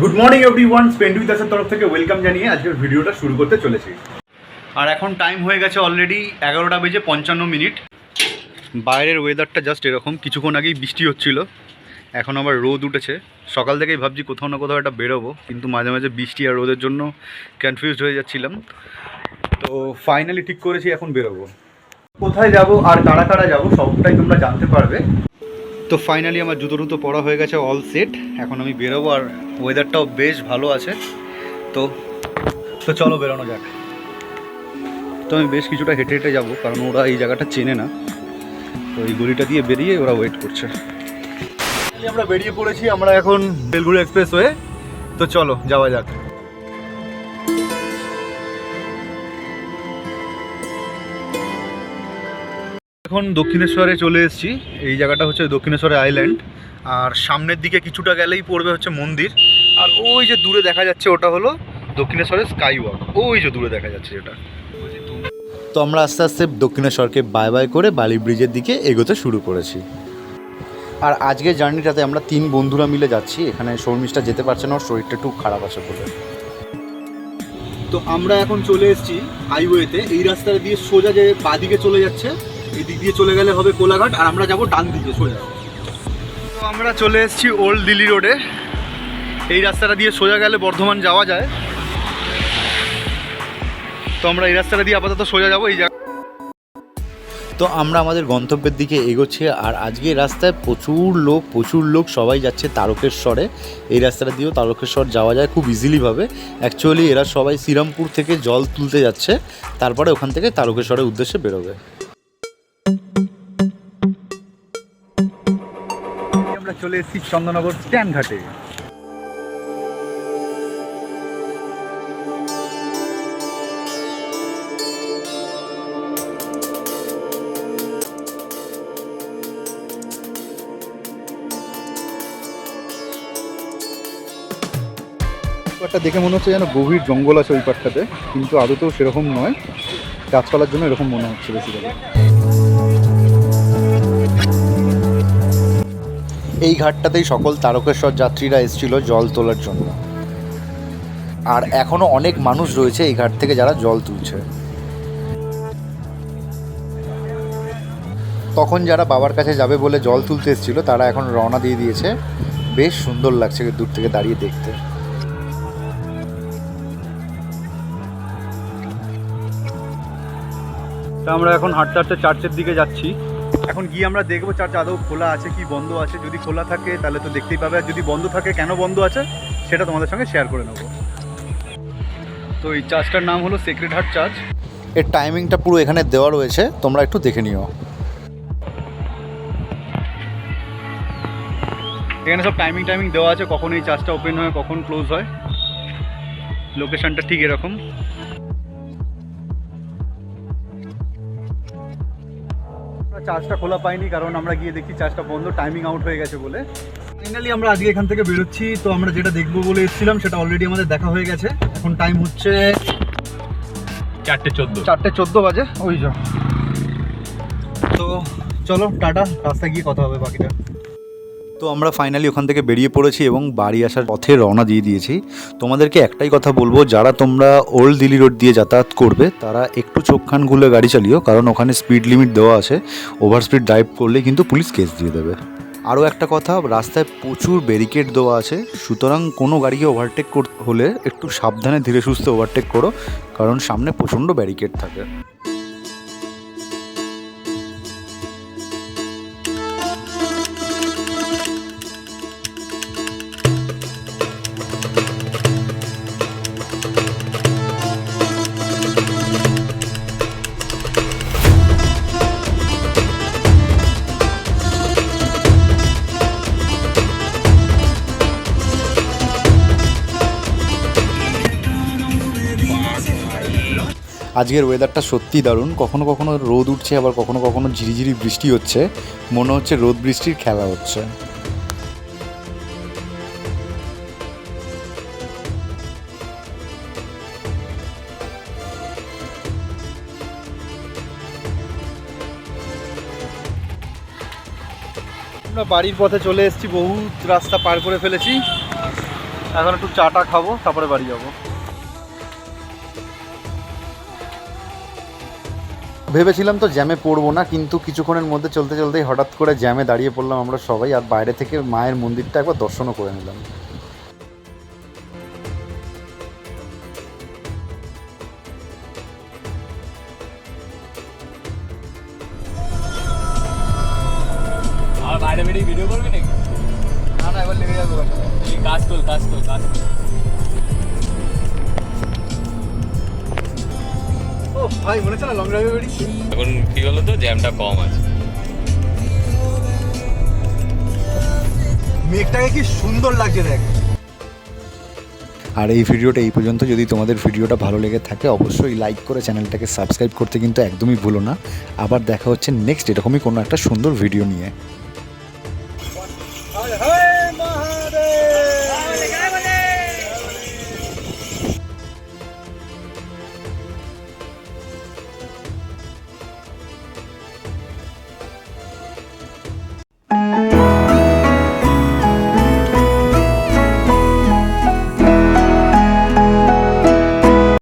Good morning everyone, spend with আসের তরফ থেকে ওয়েলকাম জানিয়ে আজকের ভিডিওটা শুরু করতে চলেছি। আর এখন টাইম হয়ে গেছে অলরেডি 11:55। বাইরের ওয়েদারটা জাস্ট এরকম, কিছুক্ষণ আগেই বৃষ্টি হচ্ছিল, এখন আবার রোদ উঠেছে। সকাল থেকেই ভাবছি কোথাও না কোথাও একটা বেরোবো, কিন্তু মাঝে মাঝে বৃষ্টি আর রোদের জন্য কনফিউজড হয়ে যাচ্ছিলাম। তো ফাইনালি ঠিক করেছি এখন বেরোবো। কোথায় যাব আর কারা কারা যাবো সবটাই তোমরা জানতে পারবে। তো ফাইনালি আমার জুতো টুতো পরা হয়ে গেছে, অল সেট। এখন আমি বেরোবো আর ওয়েদারটাও বেশ ভালো আছে। তো তো চলো বেরোনো যাক। তো আমি বেশ কিছুটা হেঁটে হেঁটে যাবো, কারণ ওরা এই জায়গাটা চেনে না। তো এই গলিটা দিয়ে বেরিয়ে ওরা ওয়েট করছে। আমরা বেরিয়ে পড়েছি, আমরা এখন বেলঘড়ি এক্সপ্রেস হয়ে। তো চলো যাওয়া যাক। এখন দক্ষিণেশ্বরে চলে এসেছি। এই জায়গাটা হচ্ছে দক্ষিণেশ্বরের আইল্যান্ড, আর সামনের দিকে কিছুটা গেলেই পড়বে হচ্ছে মন্দির। আর ওই যে দূরে দেখা যাচ্ছে ওটা হলো দক্ষিণেশ্বরের স্কাই ওয়াক, ওই যে দূরে দেখা যাচ্ছে যেটা। তো আমরা আস্তে আস্তে দক্ষিণেশ্বরকে বাই বাই করে বালি ব্রিজের দিকে এগোতে শুরু করেছি। আর আজকের জার্নিটাতে আমরা 3 বন্ধুরা মিলে যাচ্ছি। এখানে শর্মিষ্ঠা যেতে পারছে না, ওর শরীরটা একটু খারাপ আছে বলে। তো আমরা এখন চলে এসেছি হাইওয়েতে। এই রাস্তাটা দিয়ে সোজা যে বাঁদিকে চলে যাচ্ছে, এই দিক দিয়ে চলে গেলে হবে কোলাঘাট, আর আমরা যাব ডান দিকে সোজা। তো আমরা চলে এসেছি ওল্ড দিল্লি রোডে। এই রাস্তাটা দিয়ে সোজা গেলে বর্ধমান যাওয়া যায়। তো আমরা এই রাস্তাটা দিয়ে আপাতত সোজা যাবো এই জায়গা। তো আমরা আমাদের গন্তব্যের দিকে এগোচ্ছি। আর আজকে রাস্তায় প্রচুর লোক সবাই যাচ্ছে তারকেশ্বরে। এই রাস্তাটা দিয়েও তারকেশ্বর যাওয়া যায় খুব ইজিলিভাবে। অ্যাকচুয়ালি এরা সবাই শ্রীরামপুর থেকে জল তুলতে যাচ্ছে, তারপরে ওখান থেকে তারকেশ্বরের উদ্দেশ্যে বেরোবে। আমরা চলে এসেছি চন্দননগর স্ট্যান্ড ঘাটে। পাটটা দেখে মনে হচ্ছে যেন গভীর জঙ্গল আছে ওই পাটটাতে, কিন্তু আদতেও সেরকম নয়। গাছপালার জন্য এরকম মনে হচ্ছে বেশিরভাগ। এই ঘাটটাতেই সকল তারকেশ্বর যাত্রীরা এসেছিল জল তোলার জন্য। আর এখনো অনেক মানুষ রয়েছে এই ঘাট থেকে যারা জল তুলছে। তখন যারা বাবার কাছে যাবে বলে জল তুলতে এসেছিল তারা এখন রওনা দিয়ে দিয়েছে। বেশ সুন্দর লাগছে দূর থেকে দাঁড়িয়ে দেখতে। আমরা এখন হাঁটতে হাঁটতে চার্চের দিকে যাচ্ছি। এখন গিয়ে আমরা দেখবো চার্চ আদৌ খোলা আছে কি বন্ধ আছে। যদি খোলা থাকে তাহলে তো দেখতেই পাবে, আর যদি বন্ধ থাকে কেন বন্ধ আছে সেটা তোমাদের সঙ্গে শেয়ার করে নেবো। তো এই চার্চটার নাম হলো সেক্রেড হার্ট চার্চ। এর টাইমিংটা পুরো এখানে দেওয়া রয়েছে, তোমরা একটু দেখে নিও। এখানে সব টাইমিং দেওয়া আছে, কখন এই চার্চটা ওপেন হয় কখন ক্লোজ হয়। লোকেশনটা ঠিক এরকম। চার্জটা খোলা পাইনি, কারণ আমরা গিয়ে দেখি চার্জটা বন্ধ, টাইমিং আউট হয়ে গেছে বলে। ফাইনালি আমরা আজকে এখান থেকে বেরোচ্ছি। তো আমরা যেটা দেখবো বলে এসেছিলাম সেটা অলরেডি আমাদের দেখা হয়ে গেছে। এখন টাইম হচ্ছে 4:14 বাজে। ওই যা। তো চলো টাটা, রাস্তায় গিয়ে কথা হবে বাকিটা। তো আমরা ফাইনালি ওখান থেকে বেরিয়ে পড়েছি এবং বাড়ি আসার পথে রওনা দিয়ে দিয়েছি। তোমাদেরকে একটাই কথা বলবো, যারা তোমরা ওল্ড দিল্লি রোড দিয়ে যাতায়াত করবে তারা একটু চোখ কান খুলে গাড়ি চালিও, কারণ ওখানে স্পিড লিমিট দেওয়া আছে। ওভার স্পিড ড্রাইভ করলে কিন্তু পুলিশ কেস দিয়ে দেবে। আরও একটা কথা, রাস্তায় প্রচুর ব্যারিকেড দেওয়া আছে, সুতরাং কোনো গাড়িকে ওভারটেক করতে হলে একটু সাবধানে ধীরে সুস্থে ওভারটেক করো, কারণ সামনে প্রচণ্ড ব্যারিকেড থাকে। আজকের ওয়েদারটা সত্যিই দারুণ। কখনো কখনো রোদ উঠছে, আবার কখনো কখনো ঝিরিঝিরি বৃষ্টি হচ্ছে। মনে হচ্ছে রোদ বৃষ্টির খেলা হচ্ছে। আমরা বাড়ির পথে চলে এসেছি, বহুত রাস্তা পার করে ফেলেছি। এখন একটু চাটা খাবো, তারপরে বাড়ি যাবো। ভেবেছিলাম তো জ্যামে পড়বো না, কিন্তু কিছুক্ষণের মধ্যে চলতে চলতেই হঠাৎ করে জ্যামে দাঁড়িয়ে পড়লাম আমরা সবাই, আর বাইরে থেকে মায়ের মন্দিরটা একবার দর্শনও করে নিলাম। আর বাইরে বেরিয়ে ভিডিও করবি নাকি? না না, এবার লেগে যাবো। কাজ কর। ও ভাই, মনে হচ্ছে না লং ড্রাইভে বেরিয়েছি। এখন কি হলো তো, জ্যামটা কম আছে। মেঘটাকে কি সুন্দর লাগছে দেখ। আর এই ভিডিওটা এই পর্যন্ত। যদি তোমাদের ভিডিওটা ভালো লেগে থাকে অবশ্যই লাইক করে চ্যানেলটাকে সাবস্ক্রাইব করতে কিন্তু একদমই ভুলো না। আবার দেখা হচ্ছে নেক্সট এরকমই কোনো একটা সুন্দর ভিডিও নিয়ে।